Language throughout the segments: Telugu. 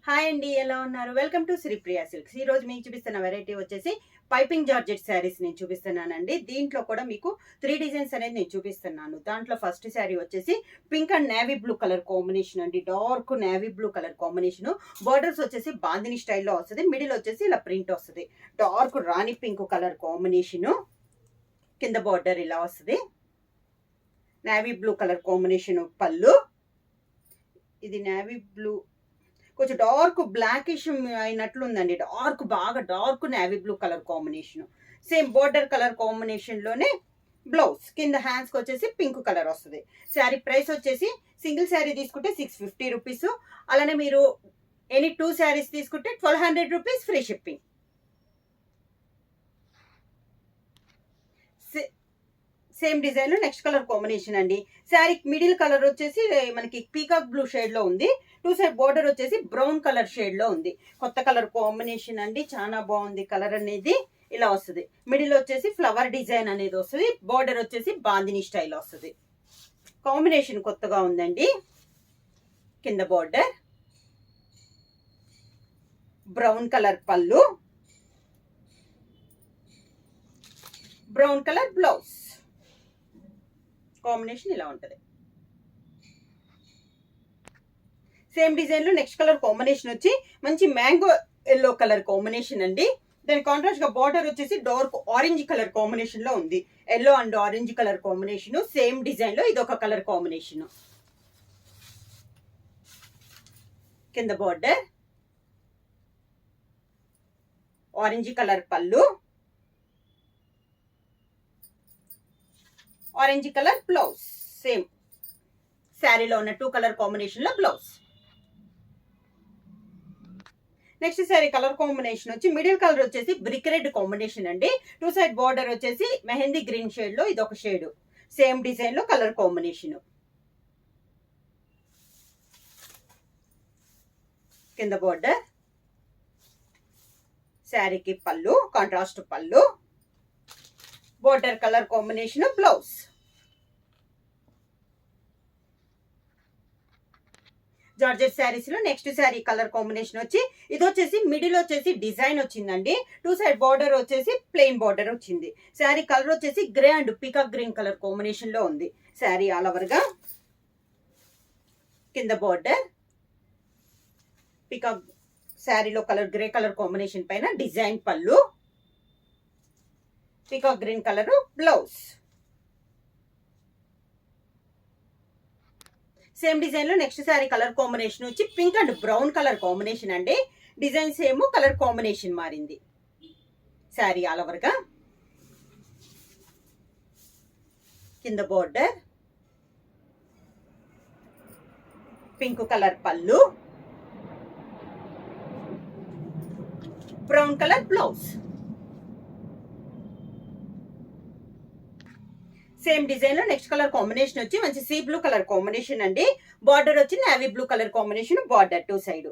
హాయ్ అండి, ఎలా ఉన్నారు? Welcome to Sripriya silks. ఈ రోజు మీకు చూపిస్తున్న వెరైటీ వచ్చేసి పైపింగ్ జార్జెట్ శారీస్ నేను చూపిస్తున్నానండి. దీంట్లో కూడా మీకు 3 డిజైన్స్ అనేది నేను చూపిస్తున్నాను. దాంట్లో ఫస్ట్ శారీ వచ్చేసి pink and navy blue colour combination అండి. Dark navy blue colour combination. Borders వచ్చేసి బాందిని స్టైల్లో వస్తుంది. మిడిల్ వచ్చేసి ఇలా ప్రింట్ వస్తుంది. Dark rani pink colour combination. కింద బోర్డర్ ఇలా వస్తుంది. నేవీ బ్లూ కలర్ కాంబినేషన్ పళ్ళు. ఇది నేవీ బ్లూ కొంచెం డార్క్ బ్లాకిష్ అయినట్లు ఉందండి. బాగా dark navy blue colour combination. Same border colour combination లోనే బ్లౌజ్. కింద హ్యాండ్స్కి వచ్చేసి పింక్ కలర్ వస్తుంది. శారీ ప్రైస్ వచ్చేసి సింగిల్ శారీ తీసుకుంటే 650 రూపీస్. అలానే మీరు ఎనీ 2 శారీస్ తీసుకుంటే 1200 rupees free shipping. Same design లో నెక్స్ట్ కలర్ కాంబినేషన్ అండి. శారీ మిడిల్ కలర్ వచ్చేసి మనకి పీకాక్ బ్లూ షేడ్ లో ఉంది. 2 సైడ్ బోర్డర్ వచ్చేసి బ్రౌన్ కలర్ షేడ్ లో ఉంది. కొత్త కలర్ కాంబినేషన్ అండి, చాలా బాగుంది. కలర్ అనేది ఇలా వస్తుంది. మిడిల్ వచ్చేసి ఫ్లవర్ డిజైన్ అనేది వస్తుంది. బోర్డర్ వచ్చేసి బాందిని స్టైల్ వస్తుంది. కాంబినేషన్ కొత్తగా ఉందండి. కింద బోర్డర్, బ్రౌన్ కలర్ పళ్ళు, బ్రౌన్ కలర్ బ్లౌజ్. కాంబినేషన్ ఇలా ఉంటుంది. సేమ్ డిజైన్ లో నెక్స్ట్ కలర్ కాంబినేషన్ వచ్చి మంచి మ్యాంగో ఎల్లో కలర్ కాంబినేషన్ అండి. దాని కాంట్రాస్ట్ గా బార్డర్ వచ్చేసి డార్క్ ఆరెంజ్ కలర్ కాంబినేషన్ లో ఉంది. Yellow and orange colour combination. Same design లో ఇదొక కలర్ కాంబినేషన్. కింద బార్డర్, ఆరెంజ్ కలర్ పళ్ళు, ఆరెంజ్ కలర్ బ్లౌజ్. సేమ్ శారీలో ఉన్న 2 కలర్ కాంబినేషన్ లో blouse. Next sari colour combination వచ్చి మిడిల్ కలర్ వచ్చేసి బ్రిక్ రెడ్ కాంబినేషన్ అండి. 2 సైడ్ బార్డర్ వచ్చేసి మెహందీ గ్రీన్ షేడ్ లో ఇదొక షేడ్. సేమ్ డిజైన్ లో కలర్ కాంబినేషన్. కింద బార్డర్, శారీకి పళ్ళు, కాంట్రాస్ట్ పళ్ళు, border colour combination blouse. Georgette saris లో నెక్స్ట్ శారీ కలర్ కాంబినేషన్ వచ్చి ఇది వచ్చేసి మిడిల్ వచ్చేసి డిజైన్ వచ్చిందండి. 2 సైడ్ బార్డర్ వచ్చేసి ప్లెయిన్ బార్డర్ వచ్చింది. శారీ కలర్ వచ్చేసి grey and peacock green colour combination లో ఉంది. శారీ ఆల్ ఓవర్ గా. కింద బార్డర్, పీకాక్ శారీలో కలర్ గ్రే కలర్ కాంబినేషన్ పైన డిజైన్ పళ్ళు, peacock green colour blouse. Same design లో నెక్స్ట్ శారీ కలర్ కాంబినేషన్ వచ్చి pink and brown colour combination అండి. డిజైన్ సేమ్, కలర్ కాంబినేషన్ మారింది. శారీ ఆల్ ఓవర్ గా. కింద బోర్డర్, పింక్ కలర్ పళ్ళు, brown colour blouse. Same design లో నెక్స్ట్ కలర్ కాంబినేషన్ వచ్చి మంచి సీ బ్లూ కలర్ కాంబినేషన్ అండి. బార్డర్ వచ్చి navy blue colour combination, border 2 side.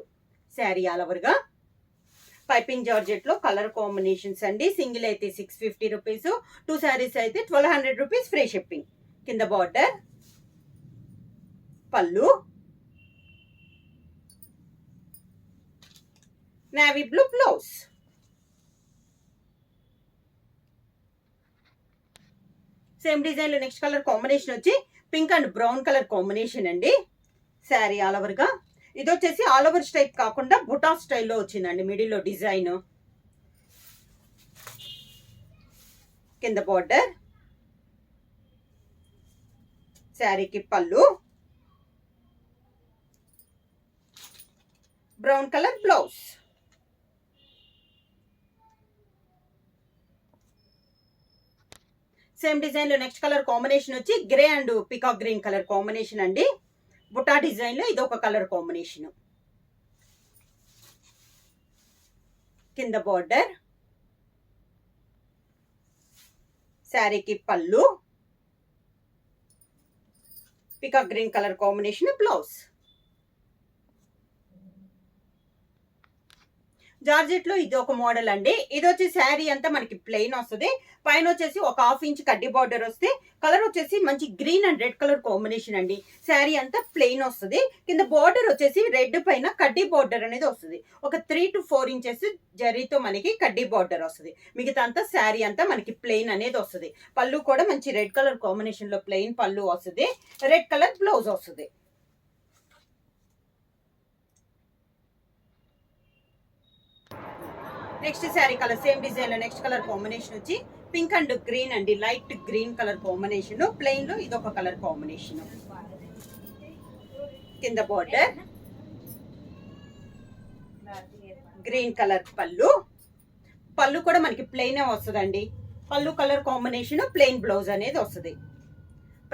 Sari all over గా. పైపింగ్ జార్జెట్ లో కలర్ కాంబినేషన్స్ అండి. సింగిల్ అయితే 650 రూపీస్, 2 శారీస్ అయితే 1200 రూపీస్ ఫ్రీ షిప్పింగ్. కింద బార్డర్, పళ్ళు, navy blue blouse. Same design లో నెక్స్ట్ కలర్ కాంబినేషన్ వచ్చి pink and brown colour combination అండి. శారీ ఆల్ ఓవర్ గా. ఇది వచ్చేసి ఆల్ ఓవర్ స్టైప్ కాకుండా బుటా స్టైల్లో వచ్చిందండి. మిడిల్ లో డిజైన్. కింద బార్డర్, శారీకి పళ్ళు, brown colour blouse. Same design లో నెక్స్ట్ కలర్ కాంబినేషన్ వచ్చి grey and peacock green colour combination అండి. బుటా డిజైన్ లో ఇదొక కలర్ కాంబినేషన్. కింద బార్డర్, శారీకి పళ్ళు, peacock green colour combination blouse. Georgette లో ఇది ఒక మోడల్ అండి. ఇది వచ్చి శారీ అంతా మనకి ప్లెయిన్ వస్తుంది. పైన వచ్చేసి ఒక 1/2 ఇంచ్ కడ్డీ బార్డర్ వస్తే కలర్ వచ్చేసి మంచి green and red colour combination అండి. శారీ అంతా ప్లెయిన్ వస్తుంది. కింద బార్డర్ వచ్చేసి రెడ్ పైన కడ్డీ బార్డర్ అనేది వస్తుంది. ఒక 3 to 4 ఇంచెస్ జరీతో మనకి కడ్డీ బార్డర్ వస్తుంది. మిగతా అంతా శారీ అంతా మనకి ప్లెయిన్ అనేది వస్తుంది. పళ్ళు కూడా మంచి రెడ్ కలర్ కాంబినేషన్ లో ప్లెయిన్ పళ్ళు వస్తుంది. రెడ్ కలర్ బ్లౌజ్ వస్తుంది. Next sari colour same design లో నెక్స్ట్ కలర్ కాంబినేషన్ వచ్చి పింక్ అండ్ గ్రీన్ అండి. Light green colour combination. Plain లో ఇదొక కలర్ కాంబినేషన్. కింద బార్డర్ గ్రీన్ కలర్ పళ్ళు. పళ్ళు కూడా మనకి ప్లెయిన్ వస్తుందండి. పళ్ళు కలర్ కాంబినేషన్ ప్లెయిన్ బ్లౌజ్ అనేది వస్తుంది.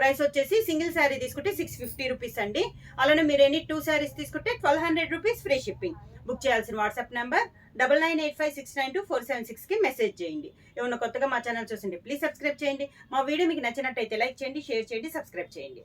ప్రైస్ వచ్చేసి సింగిల్ శారీ తీసుకుంటే 650 రూపీస్ అండి. అలానే మీరు ఎనీ 2 శారీస్ తీసుకుంటే 1200 రూపీస్ ఫ్రీ షిప్పింగ్. బుక్ చేయాల్సిన వాట్సాప్ నెంబర్ 9985692476 కి మెసేజ్ చేయండి. ఏమన్నా కొత్తగా మా ఛానల్ చూసిండి ప్లీజ్ సబ్స్క్రైబ్ చేయండి. మా వీడియో మీకు నచ్చినట్టయితే లైక్ చేయండి, షేర్ చేయండి, సబ్స్క్రైబ్ చేయండి.